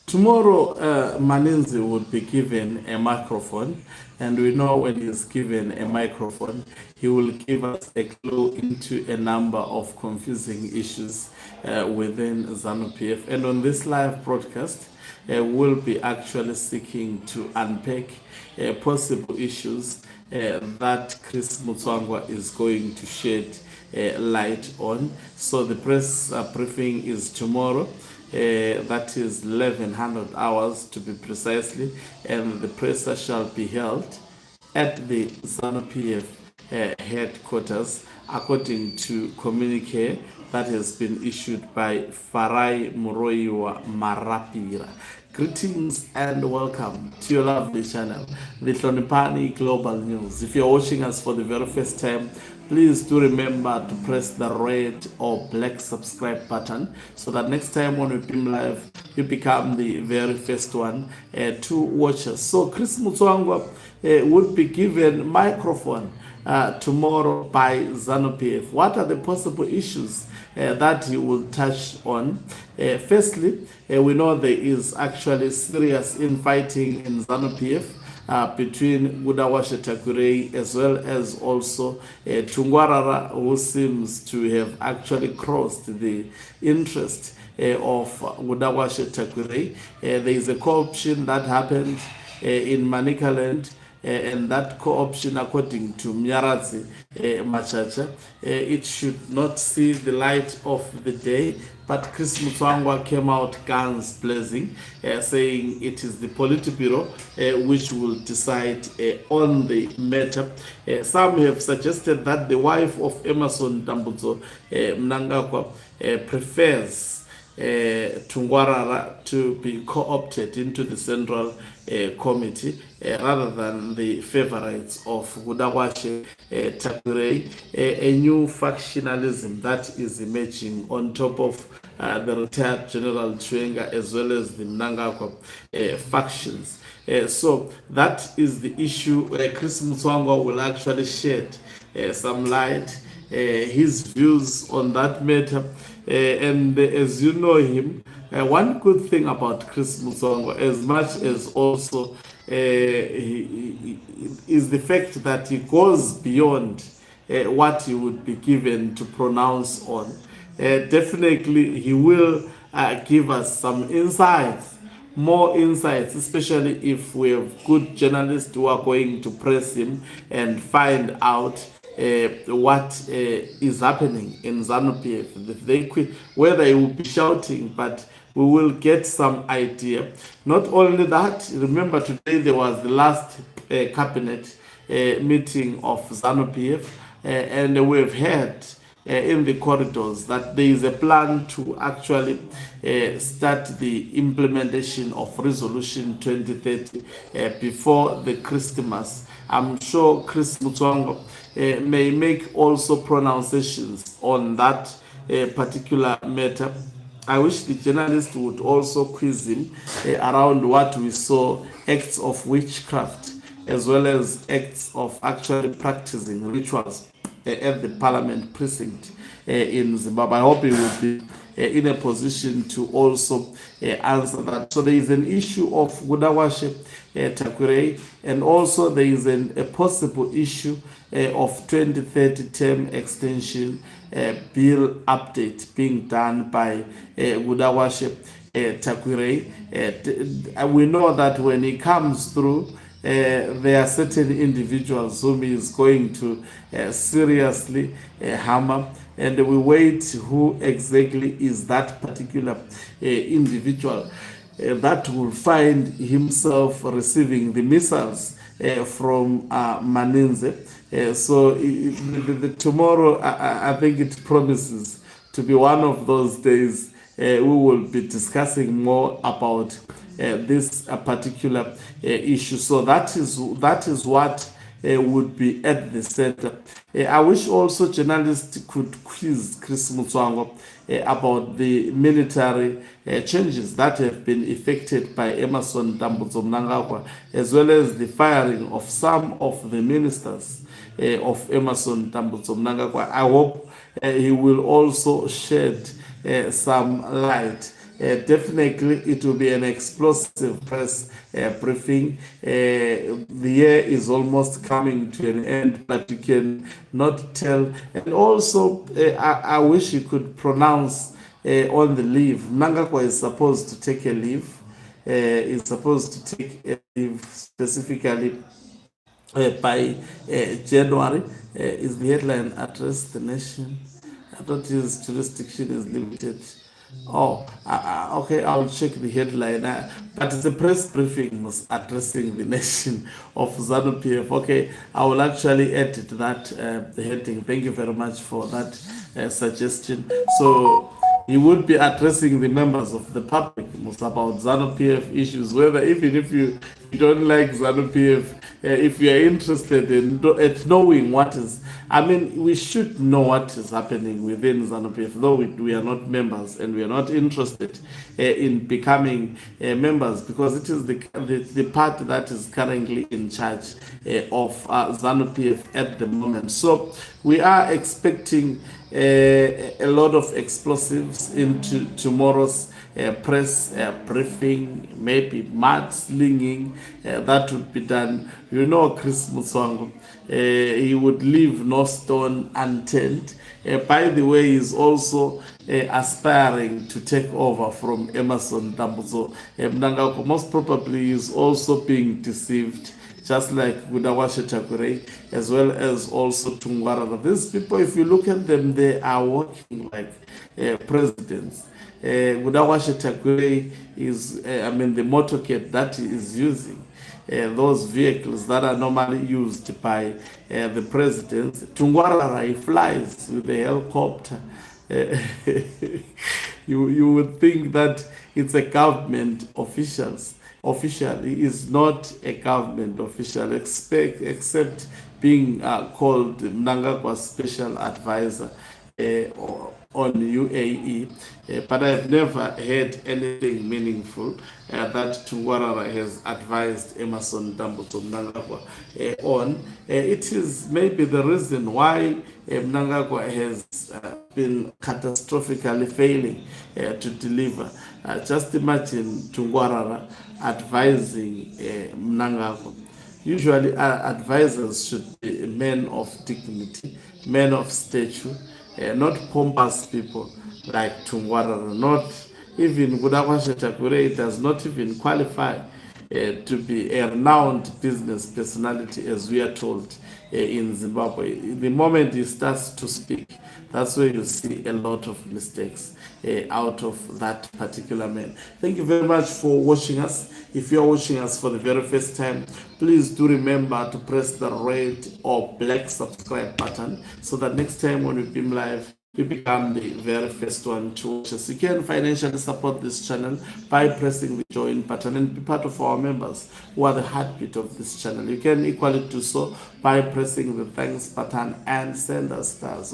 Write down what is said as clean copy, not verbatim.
Tomorrow, Maninzi would be given a microphone, and we know when he's given a microphone, he will give us a clue into a number of confusing issues within ZANU-PF. And on this live broadcast, we'll be actually seeking to unpack possible issues that Chris Mutsvanga is going to shed light on. So the press briefing is tomorrow. That is 1100 hours to be precisely, and the presser shall be held at the ZANU-PF headquarters, according to communique that has been issued by Farai Muroiwa Marapira. Greetings and welcome to your lovely channel, the Hlonipani Global News. If you're watching us for the very first time, please do remember to press the red or black subscribe button so that next time when we beam live, you become the very first one to watch us. So Chris Mutsvanga would be given microphone tomorrow by ZANU-PF. What are the possible issues that he will touch on? Firstly, we know there is actually serious infighting in ZANU-PF between Gudawashe Takurei as well as also Tungwarara, who seems to have actually crossed the interest of Gudawashe Takurei. There is a co-option that happened in Manicaland, and that co-option, according to Myaradzi Machacha, it should not see the light of the day. But Chris Mutsvanga came out guns blazing, saying it is the Politburo which will decide on the matter. Some have suggested that the wife of Emerson Dambudzo Mnangagwa prefers Tungwarara to be co-opted into the Central Committee rather than the favorites of Gudawashe Takurei, a new factionalism that is emerging on top of the retired General Chwenga as well as the Mnangagwa factions. So that is the issue where Chris Mutsvanga will actually shed some light, his views on that matter. And as you know him, one good thing about Chris Mutsvanga, as much as also is the fact that he goes beyond what he would be given to pronounce on. Definitely he will give us some insights, more insights, especially if we have good journalists who are going to press him and find out what is happening in ZANU-PF. If they quit, whether he will be shouting, but we will get some idea. Not only that, remember today there was the last cabinet meeting of ZANU-PF, and we've heard in the corridors that there is a plan to actually start the implementation of Resolution 2030 before the Christmas. I'm sure Chris Mutsvanga may make also pronunciations on that particular matter. I wish the journalist would also quiz him around what we saw, acts of witchcraft as well as acts of actually practicing rituals at the parliament precinct in Zimbabwe. I hope he will be in a position to also answer that. So there is an issue of Gudawashe Takurei, and also there is a possible issue of 2030 term extension bill update being done by Gudawashe Takurei. We know that when he comes through, there are certain individuals whom he is going to seriously hammer, and we wait who exactly is that particular individual that will find himself receiving the missiles from Maninze. So tomorrow, I think it promises to be one of those days we will be discussing more about this particular issue. So that is what would be at the center. I wish also journalists could quiz Chris Mutsvanga about the military changes that have been effected by Emerson Dambudzo Mnangagwa, as well as the firing of some of the ministers of Emerson Dambudzo Mnangagwa. I hope he will also shed some light Definitely, it will be an explosive press briefing. The year is almost coming to an end, but you can not tell. And also, I wish you could pronounce on the leave. Mnangagwa is supposed to take a leave. Is supposed to take a leave specifically by January. Is the headline address the nation? I thought his jurisdiction is limited. Oh, okay, I'll check the headline. But the press briefing was addressing the nation of ZANU-PF. Okay, I will actually edit that the heading. Thank you very much for that suggestion. So he would be addressing the members of the public about ZANU-PF issues, whether even if you don't like ZANU-PF, if you are interested in knowing what is, I mean, we should know what is happening within ZANU-PF, though we are not members and we are not interested in becoming members, because it is the part that is currently in charge of ZANU-PF at the moment. So we are expecting a lot of explosives into tomorrow's press briefing, maybe mudslinging that would be done. You know, Chris Mutsvanga, he would leave no stone unturned. By the way, he's also aspiring to take over from Emerson Dambuzo. Mnangagwa most probably is also being deceived, just like Gudawashe Chakure, as well as also Tungwarara. These people, if you look at them, they are working like presidents. Gudawashe Chakure is, the motorcade that he is using, those vehicles that are normally used by the presidents. Tungwarara, he flies with a helicopter. You would think that it's a government official. He is not a government official, except being called Mnangagwa's special advisor on UAE. But I've never heard anything meaningful that Tungwarara has advised Emerson Dambuzo Mnangagwa on. It is maybe the reason why Mnangagwa has been catastrophically failing to deliver. Just imagine Tungwarara advising Mnangagwa. Usually, advisors should be men of dignity, men of stature, not pompous people like Tungwarara. Not even Gudawashe Chakure does not even qualify to be a renowned business personality, as we are told in Zimbabwe. The moment he starts to speak, that's where you see a lot of mistakes out of that particular man. Thank you very much for watching us. If you're watching us for the very first time, please do remember to press the red or black subscribe button, so that next time when we beam live, you become the very first one to watch us. You can financially support this channel by pressing the join button and be part of our members who are the heartbeat of this channel. You can equally do so by pressing the thanks button and send us stars.